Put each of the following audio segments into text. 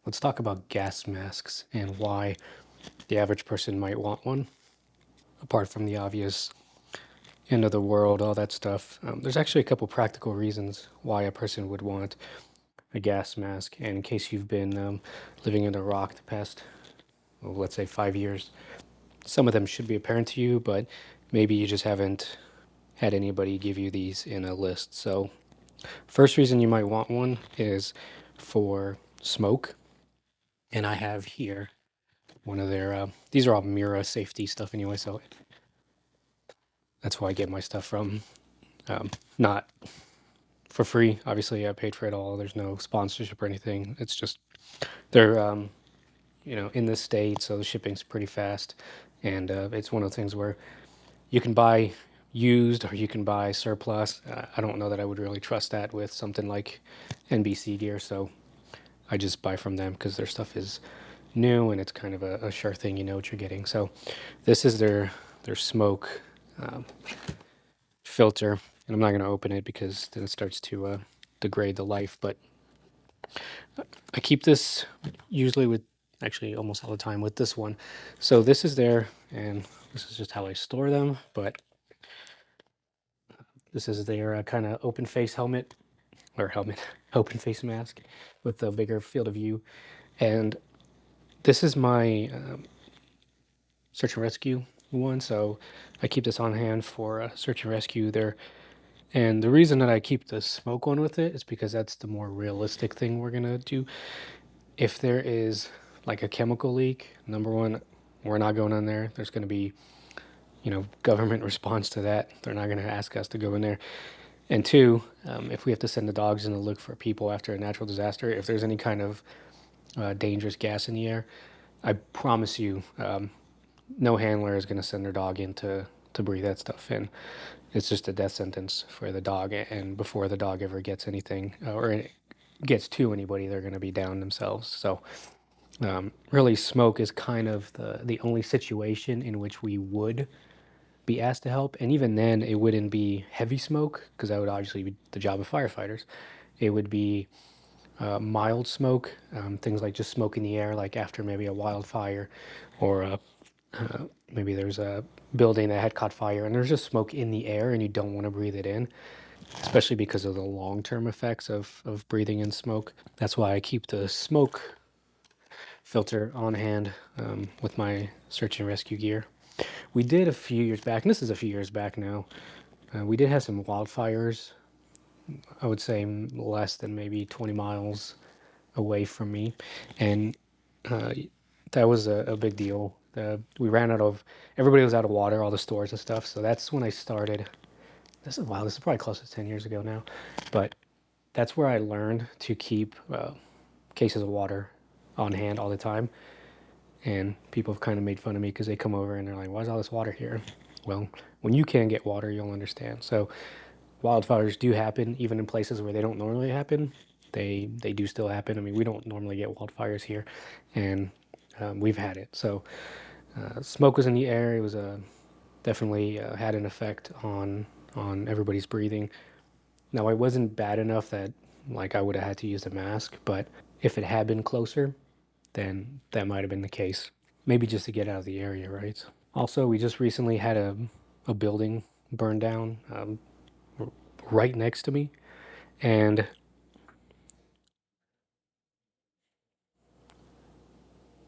Let's talk about gas masks and why the average person might want one, apart from the obvious end of the world, all that stuff. There's actually a couple practical reasons why a person would want a gas mask. And in case you've been living in a rock the past, well, let's say 5 years, some of them should be apparent to you, but maybe you just haven't had anybody give you these in a list. So, first reason you might want one is for smoke. And I have here one of their, these are all Mira safety stuff anyway, so that's where I get my stuff from. Not for free, obviously. I paid for it all. There's no sponsorship or anything. It's just they're in the States, so the shipping's pretty fast, and it's one of the things where you can buy used or you can buy surplus. I don't know that I would really trust that with something like NBC gear, so I just buy from them because their stuff is new and it's kind of a sure thing. You know what you're getting. So this is their smoke um, filter, and I'm not going to open it because then it starts to degrade the life. But I keep this usually with, actually almost all the time with this one. So this is there, and this is just how I store them. But this is their kind of open face helmet or helmet, open face mask with a bigger field of view. And this is my search and rescue one. So I keep this on hand for search and rescue there. And the reason that I keep the smoke one with it is because that's the more realistic thing we're gonna do. If there is like a chemical leak, number one, we're not going in there. There's gonna be, government response to that. They're not gonna ask us to go in there. And two, if we have to send the dogs in to look for people after a natural disaster, if there's any kind of dangerous gas in the air, I promise you, no handler is going to send their dog in to breathe that stuff in. It's just a death sentence for the dog. And before the dog ever gets anything or gets to anybody, they're going to be down themselves. So, really, smoke is kind of the only situation in which we would be asked to help. And even then, it wouldn't be heavy smoke because that would obviously be the job of firefighters. It would be mild smoke, things like just smoke in the air, like after maybe a wildfire or maybe there's a building that had caught fire and there's just smoke in the air and you don't want to breathe it in, especially because of the long-term effects of breathing in smoke. That's why I keep the smoke filter on hand with my search and rescue gear. We did a few years back, and this is a few years back now, we did have some wildfires, I would say less than maybe 20 miles away from me. And uh, that was a big deal. We ran out of, everybody was out of water, all the stores and stuff. So that's when I started. This is, wow, this is probably close to 10 years ago now. But that's where I learned to keep cases of water on hand all the time. And people have kind of made fun of me because they come over and they're like, why is all this water here? Well, when you can get water, you'll understand. So wildfires do happen, even in places where they don't normally happen. They do still happen. I mean, we don't normally get wildfires here, and we've had it. So smoke was in the air. It was definitely had an effect on everybody's breathing. Now, it wasn't bad enough that like I would have had to use a mask, but if it had been closer, then that might have been the case. Maybe just to get out of the area, right? Also, we just recently had a building burn down right next to me, and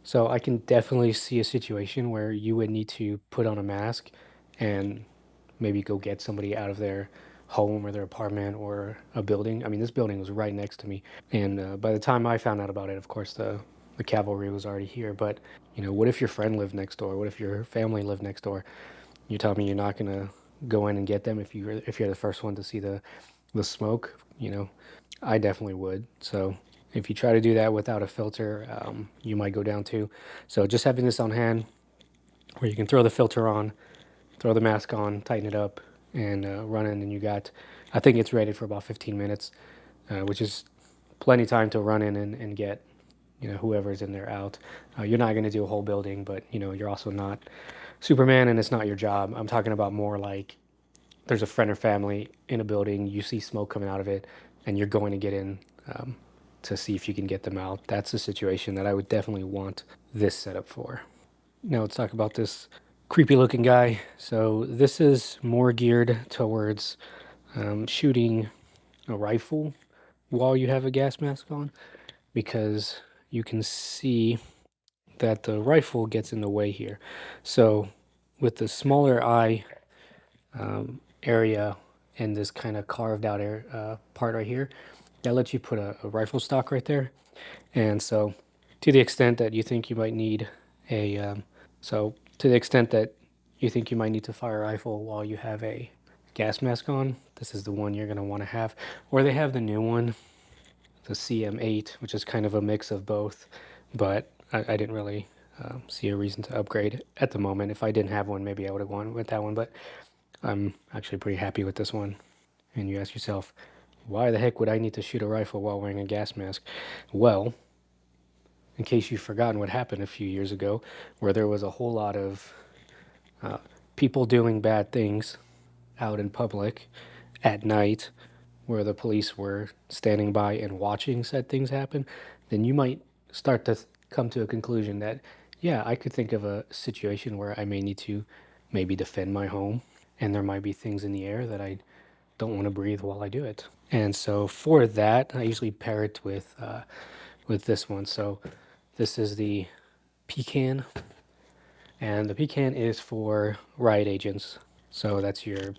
so I can definitely see a situation where you would need to put on a mask and maybe go get somebody out of their home or their apartment or a building. I mean, this building was right next to me, and by the time I found out about it, of course, the cavalry was already here. But what if your friend lived next door? What if your family lived next door? You tell me you're not gonna go in and get them if you're the first one to see the smoke. I definitely would. So if you try to do that without a filter, you might go down too. So just having this on hand, where you can throw the filter on, throw the mask on, tighten it up, and run in, and you got. I think it's rated for about 15 minutes, which is plenty time to run in and get whoever's in there out. You're not going to do a whole building, but you're also not Superman, and it's not your job. I'm talking about more like there's a friend or family in a building, you see smoke coming out of it, and you're going to get in. to see if you can get them out. That's a situation that I would definitely want this setup for. Now let's talk about this creepy looking guy. So this is more geared towards shooting a rifle while you have a gas mask on, because you can see that the rifle gets in the way here. So with the smaller eye area and this kind of carved out part right here, that lets you put a rifle stock right there. And so to the extent that you think you might need a, to the extent that you think you might need to fire a rifle while you have a gas mask on, this is the one you're going to want to have. Or they have the new one, the CM8, which is kind of a mix of both, but I didn't really see a reason to upgrade at the moment. If I didn't have one, maybe I would have gone with that one, but I'm actually pretty happy with this one. And you ask yourself, why the heck would I need to shoot a rifle while wearing a gas mask? Well, in case you've forgotten what happened a few years ago, where there was a whole lot of people doing bad things out in public at night, where the police were standing by and watching said things happen, then you might start to come to a conclusion that, yeah, I could think of a situation where I may need to maybe defend my home, and there might be things in the air that I don't want to breathe while I do it. And so for that, I usually pair it with this one. So this is the Pecan, and the Pecan is for riot agents. So that's your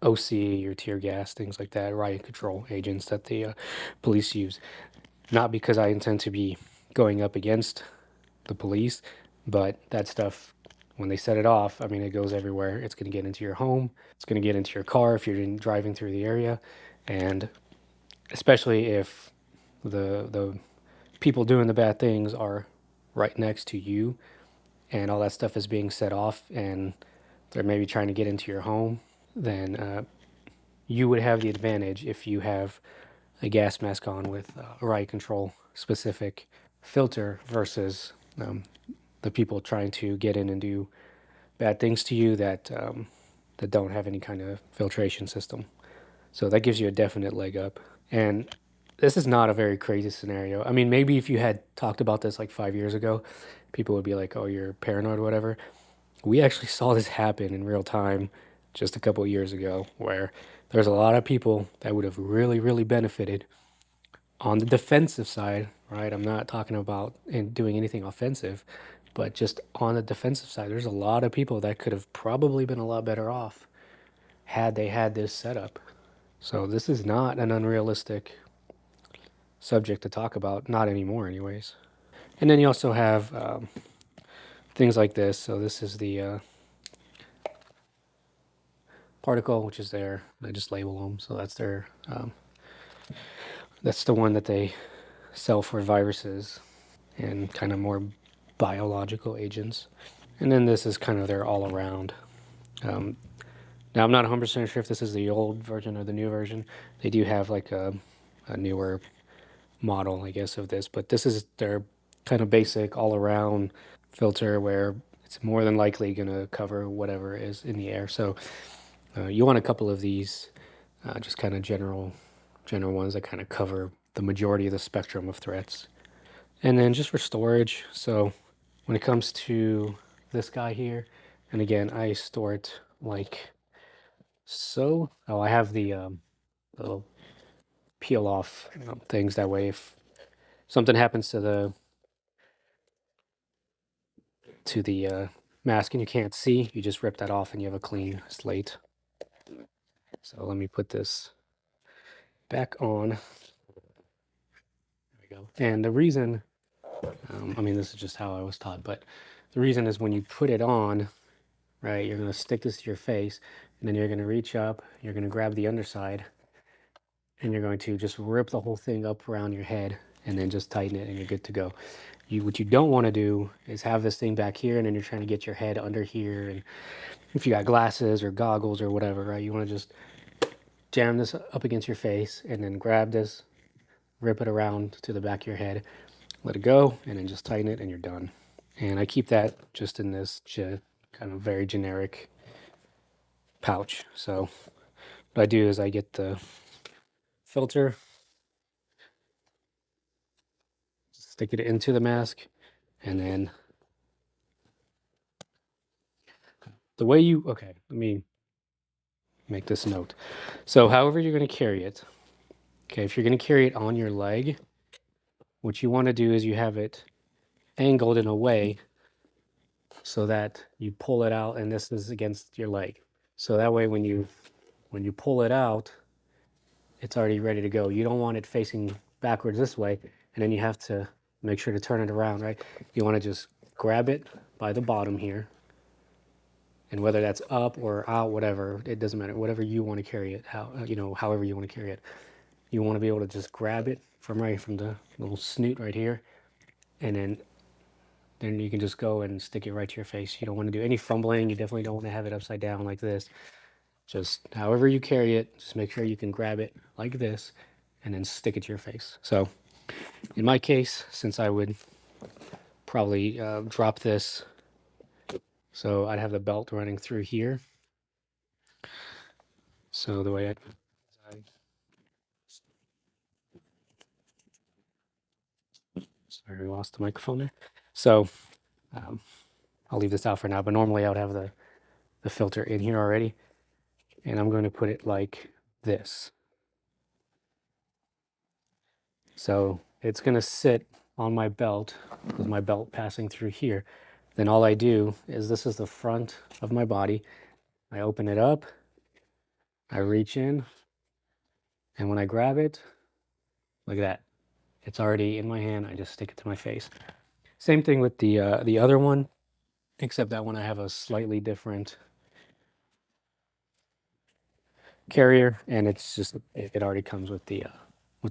OC, your tear gas, things like that, riot control agents that the police use. Not because I intend to be going up against the police, but that stuff, when they set it off, I mean, it goes everywhere. It's going to get into your home. It's going to get into your car if you're driving through the area. And especially if the people doing the bad things are right next to you and all that stuff is being set off and they're maybe trying to get into your home, then you would have the advantage if you have a gas mask on with a riot control specific filter versus the people trying to get in and do bad things to you that don't have any kind of filtration system. So that gives you a definite leg up. And this is not a very crazy scenario. I mean, maybe if you had talked about this like 5 years ago, people would be like, oh, you're paranoid or whatever. We actually saw this happen in real time just a couple of years ago, where there's a lot of people that would have really, really benefited on the defensive side, right? I'm not talking about doing anything offensive, but just on the defensive side, there's a lot of people that could have probably been a lot better off had they had this setup. So this is not an unrealistic subject to talk about, not anymore, anyways. And then you also have things like this. So this is the particle, which is there. They just label them, so that's their that's the one that they sell for viruses and kind of more biological agents. And then this is kind of their all around. Now I'm not 100% sure if this is the old version or the new version. They do have like a newer model, I guess, of this, but this is their kind of basic all around filter where it's more than likely going to cover whatever is in the air. So you want a couple of these, just kind of general ones that kind of cover the majority of the spectrum of threats. And then just for storage, so when it comes to this guy here, and again, I store it like so. Oh, I have the little peel off things, that way if something happens to the mask and you can't see, you just rip that off and you have a clean slate. So let me put this back on. There we go. And the reason, I mean, this is just how I was taught, but the reason is when you put it on, right, you're going to stick this to your face, and then you're going to reach up, you're going to grab the underside, and you're going to just rip the whole thing up around your head, and then just tighten it, and you're good to go. What you don't want to do is have this thing back here, and then you're trying to get your head under here, and if you got glasses or goggles or whatever, right, you want to just jam this up against your face, and then grab this, rip it around to the back of your head, let it go, and then just tighten it, and you're done. And I keep that just in this kind of very generic pouch. So what I do is I get the filter, stick it into the mask, and then the way you, okay, let me make this note. So however you're going to carry it, okay, if you're going to carry it on your leg, what you want to do is you have it angled in a way so that you pull it out and this is against your leg. So that way when you pull it out, it's already ready to go. You don't want it facing backwards this way, and then you have to make sure to turn it around, right? You want to just grab it by the bottom here, and whether that's up or out, whatever, it doesn't matter. Whatever you want to carry it, how however you want to carry it, you want to be able to just grab it from the little snoot right here, and then you can just go and stick it right to your face. You don't want to do any fumbling. You definitely don't want to have it upside down like this. Just however you carry it, just make sure you can grab it like this and then stick it to your face. So in my case, since I would probably drop this, so I'd have the belt running through here. So the way sorry, we lost the microphone there. So I'll leave this out for now, but normally I would have the filter in here already, and I'm going to put it like this. So it's going to sit on my belt with my belt passing through here. Then all I do is, this is the front of my body. I open it up, I reach in, and when I grab it, like that, it's already in my hand. I just stick it to my face. Same thing with the other one, except that one I have a slightly different carrier, and it's just it already comes with the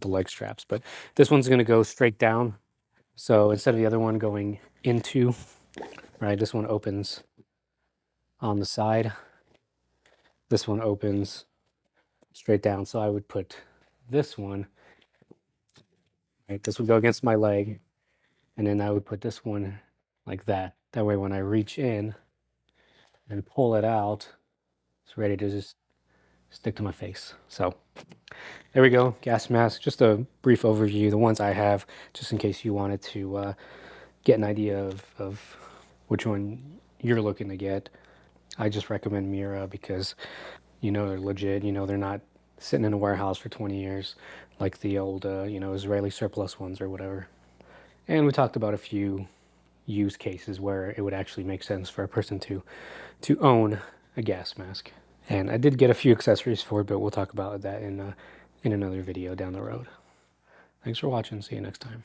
leg straps. But this one's going to go straight down. So instead of the other one going into, right, this one opens on the side. This one opens straight down. So I would put this one, right, this would go against my leg, and then I would put this one like that. That way when I reach in and pull it out, it's ready to just stick to my face. So there we go, gas mask. Just a brief overview, the ones I have, just in case you wanted to get an idea of which one you're looking to get. I just recommend Mira because they're legit. They're not sitting in a warehouse for 20 years like the old Israeli surplus ones or whatever. And we talked about a few use cases where it would actually make sense for a person to own a gas mask. And I did get a few accessories for it, but we'll talk about that in another video down the road. Thanks for watching. See you next time.